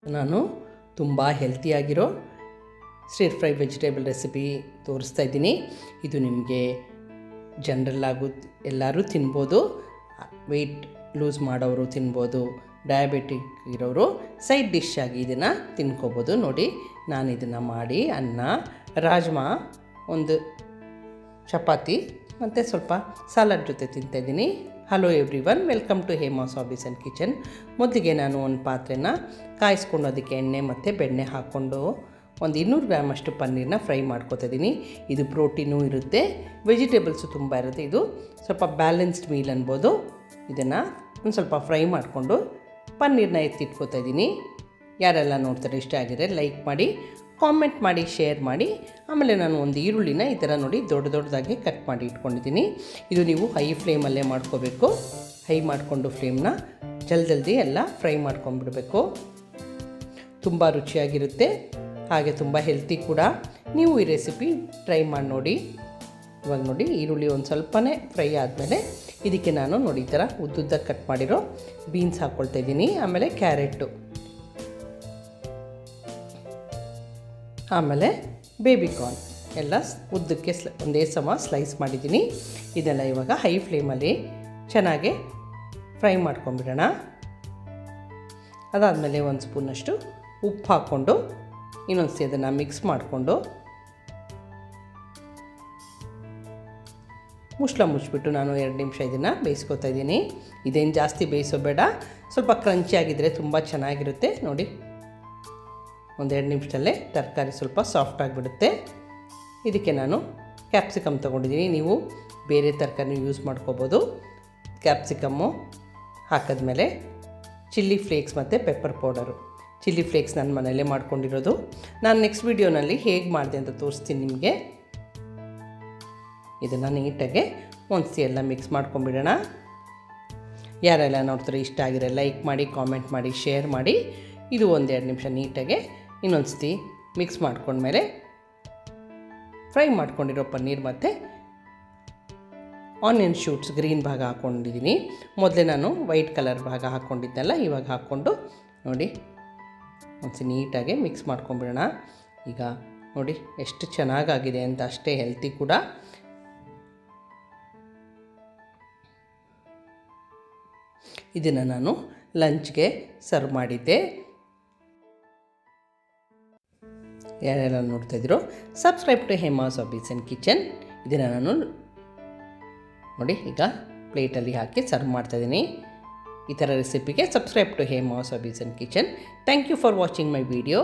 ನಾನು ತುಂಬ ಹೆಲ್ತಿಯಾಗಿರೋ stir fry vegetable recipe ತೋರಿಸ್ತಾ ಇದ್ದೀನಿ. ಇದು ನಿಮಗೆ ಜನರಲ್ ಆಗು ಎಲ್ಲರೂ ತಿನ್ಬೋದು. ವೆಯ್ಟ್ ಲೂಸ್ ಮಾಡೋರು ತಿನ್ಬೋದು, ಡಯಾಬಿಟಿಕ್ ಇರೋರು ಸೈಡ್ ಡಿಶ್ ಆಗಿ ಇದನ್ನು ತಿನ್ಕೋಬೋದು. ನೋಡಿ, ನಾನು ಇದನ್ನು ಮಾಡಿ ಅನ್ನ, ರಾಜ್ಮಾ, ಒಂದು ಚಪಾತಿ ಮತ್ತು ಸ್ವಲ್ಪ ಸಲಾಡ್ ಜೊತೆ ತಿಂತಾಯಿದ್ದೀನಿ. Hello everyone, welcome to Hema's hobbies and kitchen. ಮೊದಲಿಗೆ ನಾನು ಒಂದು ಪಾತ್ರೆನ ಕಾಯಿಸ್ಕೊಂಡು ಅದಕ್ಕೆ ಎಣ್ಣೆ ಮತ್ತು ಬೆಣ್ಣೆ ಹಾಕ್ಕೊಂಡು ಒಂದು 200 ಗ್ರಾಮ್ ಅಷ್ಟು ಪನ್ನೀರನ್ನ ಫ್ರೈ ಮಾಡ್ಕೊತಾಯಿದ್ದೀನಿ. ಇದು ಪ್ರೋಟೀನು ಇರುತ್ತೆ, ವೆಜಿಟೇಬಲ್ಸು ತುಂಬ ಇರುತ್ತೆ. ಇದು ಸ್ವಲ್ಪ ಬ್ಯಾಲೆನ್ಸ್ಡ್ ಮೀಲ್ ಅನ್ಬೋದು. ಇದನ್ನು ಒಂದು ಸ್ವಲ್ಪ ಫ್ರೈ ಮಾಡಿಕೊಂಡು ಪನ್ನೀರನ್ನ ಎತ್ತಿಟ್ಕೊತಾಯಿದ್ದೀನಿ. ಯಾರೆಲ್ಲ ನೋಡ್ತಾರೆ ಇಷ್ಟ ಆಗಿದೆ ಲೈಕ್ ಮಾಡಿ, ಕಾಮೆಂಟ್ ಮಾಡಿ, ಶೇರ್ ಮಾಡಿ. ಆಮೇಲೆ ನಾನು ಒಂದು ಈರುಳ್ಳಿನ ಈ ಥರ ನೋಡಿ ದೊಡ್ಡದಾಗಿ ಕಟ್ ಮಾಡಿ ಇಟ್ಕೊಂಡಿದ್ದೀನಿ. ಇದು ನೀವು ಹೈ ಫ್ಲೇಮಲ್ಲೇ ಮಾಡ್ಕೋಬೇಕು. ಹೈ ಮಾಡಿಕೊಂಡು ಫ್ಲೇಮ್ನ ಜಲ್ದಿ ಎಲ್ಲ ಫ್ರೈ ಮಾಡ್ಕೊಂಡ್ಬಿಡಬೇಕು. ತುಂಬ ರುಚಿಯಾಗಿರುತ್ತೆ, ಹಾಗೆ ತುಂಬ ಹೆಲ್ತಿ ಕೂಡ. ನೀವು ಈ ರೆಸಿಪಿ ಟ್ರೈ ಮಾಡಿ ನೋಡಿ. ಇವಾಗ ನೋಡಿ, ಈರುಳ್ಳಿ ಒಂದು ಸ್ವಲ್ಪನೇ ಫ್ರೈ ಆದಮೇಲೆ ಇದಕ್ಕೆ ನಾನು ನೋಡಿ ಈ ಥರ ಉದ್ದುದ್ದಕ್ಕೆ ಕಟ್ ಮಾಡಿರೋ ಬೀನ್ಸ್ ಹಾಕ್ಕೊಳ್ತಾ ಇದ್ದೀನಿ. ಆಮೇಲೆ ಕ್ಯಾರೆಟು, ಆಮೇಲೆ ಬೇಬಿಕಾರ್ನ್ ಎಲ್ಲ ಉದ್ದಕ್ಕೆ ಒಂದೇ ಸಮ ಸ್ಲೈಸ್ ಮಾಡಿದ್ದೀನಿ. ಇದೆಲ್ಲ ಇವಾಗ ಹೈ ಫ್ಲೇಮಲ್ಲಿ ಚೆನ್ನಾಗಿ ಫ್ರೈ ಮಾಡ್ಕೊಂಬಿಡೋಣ. ಅದಾದಮೇಲೆ ಒಂದು ಸ್ಪೂನಷ್ಟು ಉಪ್ಪು ಹಾಕ್ಕೊಂಡು ಇನ್ನೊಂದು ಸತಿ ಅದನ್ನು ಮಿಕ್ಸ್ ಮಾಡಿಕೊಂಡು ಮುಚ್ಚಿಬಿಟ್ಟು ನಾನು 2 ನಿಮಿಷ ಇದನ್ನು ಬೇಯಿಸ್ಕೊತಾ ಇದ್ದೀನಿ. ಇದೇನು ಜಾಸ್ತಿ ಬೇಯಿಸೋಬೇಡ, ಸ್ವಲ್ಪ ಕ್ರಂಚಿ ಆಗಿದ್ದರೆ ತುಂಬ ಚೆನ್ನಾಗಿರುತ್ತೆ. ನೋಡಿ, ಒಂದು 2 ನಿಮಿಷದಲ್ಲೇ ತರಕಾರಿ ಸ್ವಲ್ಪ ಸಾಫ್ಟ್ ಆಗಿಬಿಡುತ್ತೆ. ಇದಕ್ಕೆ ನಾನು ಕ್ಯಾಪ್ಸಿಕಮ್ ತೊಗೊಂಡಿದ್ದೀನಿ. ನೀವು ಬೇರೆ ತರಕಾರಿ ಯೂಸ್ ಮಾಡ್ಕೋಬೋದು. ಕ್ಯಾಪ್ಸಿಕಮ್ಮು ಹಾಕಿದ್ಮೇಲೆ ಚಿಲ್ಲಿ ಫ್ಲೇಕ್ಸ್ ಮತ್ತು ಪೆಪ್ಪರ್ ಪೌಡರು. ಚಿಲ್ಲಿ ಫ್ಲೇಕ್ಸ್ ನನ್ನ ಮನೆಯಲ್ಲೇ ಮಾಡ್ಕೊಂಡಿರೋದು. ನಾನು ನೆಕ್ಸ್ಟ್ ವೀಡಿಯೋನಲ್ಲಿ ಹೇಗೆ ಮಾಡಿದೆ ಅಂತ ತೋರಿಸ್ತೀನಿ ನಿಮಗೆ. ಇದನ್ನು ನೀಟಾಗಿ ಒಂದ್ಸಿ ಎಲ್ಲ ಮಿಕ್ಸ್ ಮಾಡ್ಕೊಂಬಿಡೋಣ. ಯಾರೆಲ್ಲ ನೋಡ್ತಾರೆ ಇಷ್ಟ ಆಗಿರೋ ಲೈಕ್ ಮಾಡಿ, ಕಾಮೆಂಟ್ ಮಾಡಿ, ಶೇರ್ ಮಾಡಿ. ಇದು 1-2 ನಿಮಿಷ ನೀಟಾಗಿ ಇನ್ನೊಂದು ಸತಿ ಮಿಕ್ಸ್ ಮಾಡ್ಕೊಂಡ್ಮೇಲೆ ಫ್ರೈ ಮಾಡ್ಕೊಂಡಿರೋ ಪನ್ನೀರ್ ಮತ್ತು ಆನಿಯನ್ ಶೂಟ್ಸ್ ಗ್ರೀನ್ ಭಾಗ ಹಾಕ್ಕೊಂಡಿದ್ದೀನಿ. ಮೊದಲೇ ನಾನು ವೈಟ್ ಕಲರ್ ಭಾಗ ಹಾಕ್ಕೊಂಡಿದ್ದೆಲ್ಲ ಇವಾಗ ಹಾಕ್ಕೊಂಡು ನೋಡಿ ಒಂದ್ಸಿ ನೀಟಾಗಿ ಮಿಕ್ಸ್ ಮಾಡ್ಕೊಂಬಿಡೋಣ. ಈಗ ನೋಡಿ ಎಷ್ಟು ಚೆನ್ನಾಗಾಗಿದೆ ಅಂತ, ಅಷ್ಟೇ ಹೆಲ್ತಿ ಕೂಡ. ಇದನ್ನು ನಾನು ಲಂಚ್ಗೆ ಸರ್ವ್ ಮಾಡಿದ್ದೆ. ಯಾರೆಲ್ಲ ನೋಡ್ತಾಯಿದ್ರು subscribe to Hema's hobbies and kitchen. ಇದನ್ನು ನಾನು ನೋಡಿ ಈಗ ಪ್ಲೇಟಲ್ಲಿ ಹಾಕಿ ಸರ್ವ್ ಮಾಡ್ತಾಯಿದ್ದೀನಿ. ಈ ಥರ ರೆಸಿಪಿಗೆ subscribe to Hema's hobbies and kitchen. Thank you for watching my video.